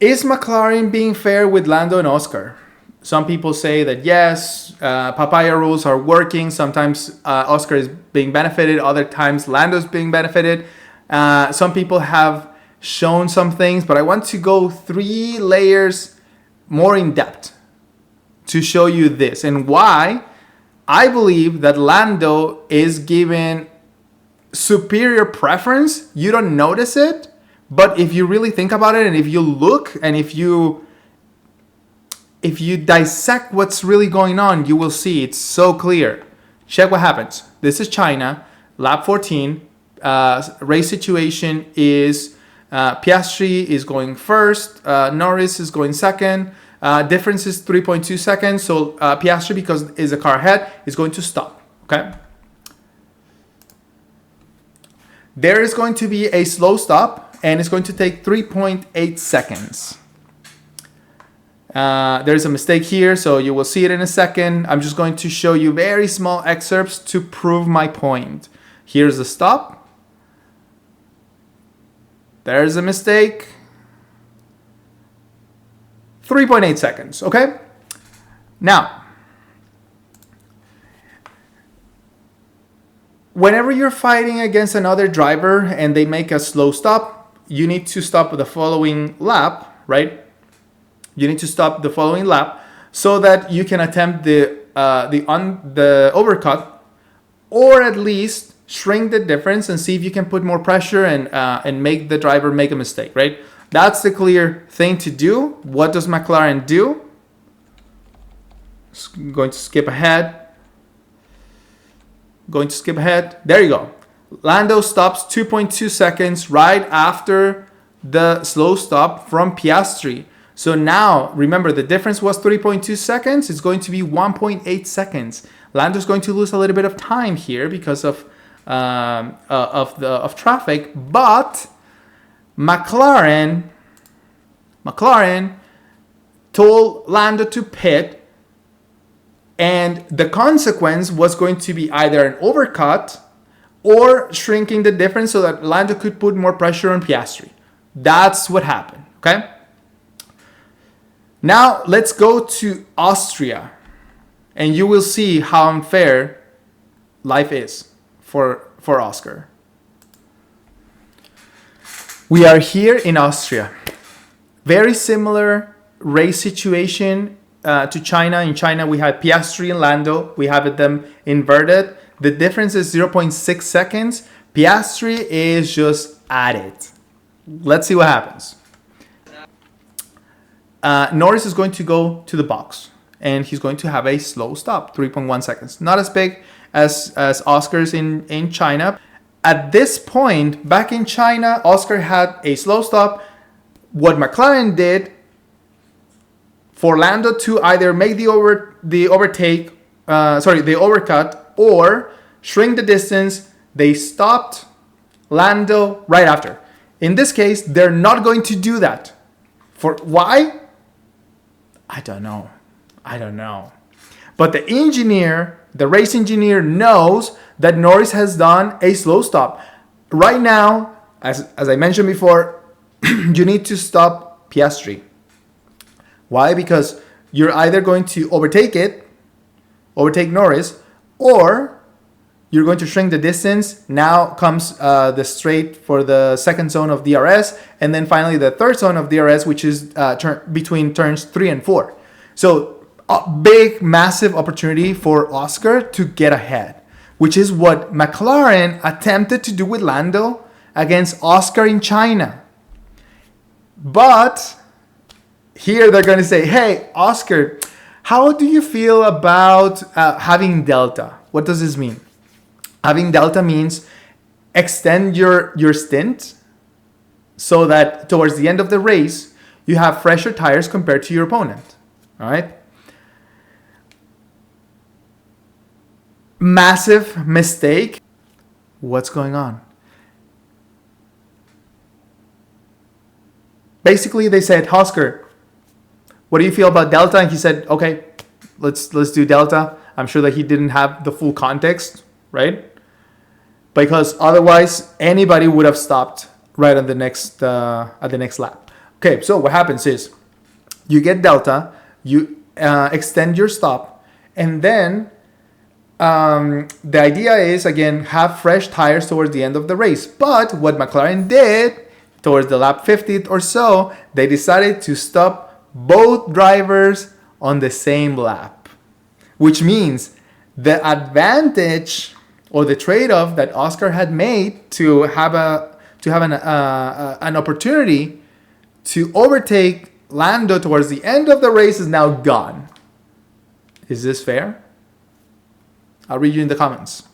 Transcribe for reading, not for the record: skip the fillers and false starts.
Is McLaren being fair with Lando and Oscar? Some people say that yes, papaya rules are working. Sometimes Oscar is being benefited. Other times Lando is being benefited. Some people have shown some things, but I want to go 3 layers more in depth to show you this and why I believe that Lando is given superior preference. You don't notice it, but if you really think about it and if you look and if you dissect what's really going on, you will see it's so clear. Check what happens. This is China, lap 14. Race situation is Piastri is going first, Norris is going second. Difference is 3.2 seconds. So Piastri, because is a car ahead, is going to stop. Okay. There is going to be a slow stop, and it's going to take 3.8 seconds. There's a mistake here, so you will see it in a second. I'm just going to show you very small excerpts to prove my point. Here's the stop. There's a mistake. 3.8 seconds, okay? Now, whenever you're fighting against another driver and they make a slow stop, you need to stop the following lap, right? You need to stop the following lap so that you can attempt the overcut, or at least shrink the difference and see if you can put more pressure and make the driver make a mistake, right? That's the clear thing to do. What does McLaren do? Going to skip ahead. There you go. Lando stops 2.2 seconds right after the slow stop from Piastri. So now, remember, the difference was 3.2 seconds. It's going to be 1.8 seconds. Lando's going to lose a little bit of time here because of traffic, but McLaren told Lando to pit, and the consequence was going to be either an overcut or shrinking the difference so that Lando could put more pressure on Piastri. That's what happened, okay? Now let's go to Austria, and you will see how unfair life is for Oscar. We are here in Austria. Very similar race situation to China. In China, we had Piastri and Lando. We have them inverted. The difference is 0.6 seconds. Piastri is just at it. Let's see what happens. Norris is going to go to the box, and he's going to have a slow stop, 3.1 seconds. Not as big as Oscar's in China. At this point, back in China, Oscar had a slow stop. What McLaren did for Lando to either make the overcut or shrink the distance, they stopped Lando right after. In this case, they're not going to do that. For why? I don't know. But the race engineer knows that Norris has done a slow stop. Right now, as I mentioned before, you need to stop Piastri. Why? Because you're either going to overtake Norris, or you're going to shrink the distance. Now comes the straight for the second zone of DRS, and then finally the third zone of DRS, which is between turns 3 and 4. So a big, massive opportunity for Oscar to get ahead, which is what McLaren attempted to do with Lando against Oscar in China. But here they're going to say, hey, Oscar, how do you feel about having delta? What does this mean? Having delta means extend your stint so that towards the end of the race, you have fresher tires compared to your opponent. All right? Massive mistake. What's going on? Basically, they said, Oscar, what do you feel about delta? And he said, okay, let's do delta. I'm sure that he didn't have the full context, right? Because otherwise, anybody would have stopped right on the next lap. Okay, so what happens is you get delta, you extend your stop, and then the idea is, again, have fresh tires towards the end of the race. But what McLaren did towards the lap 50th or so, they decided to stop both drivers on the same lap, which means the advantage or the trade-off that Oscar had made to have an opportunity to overtake Lando towards the end of the race is now gone. Is this fair? I'll read you in the comments.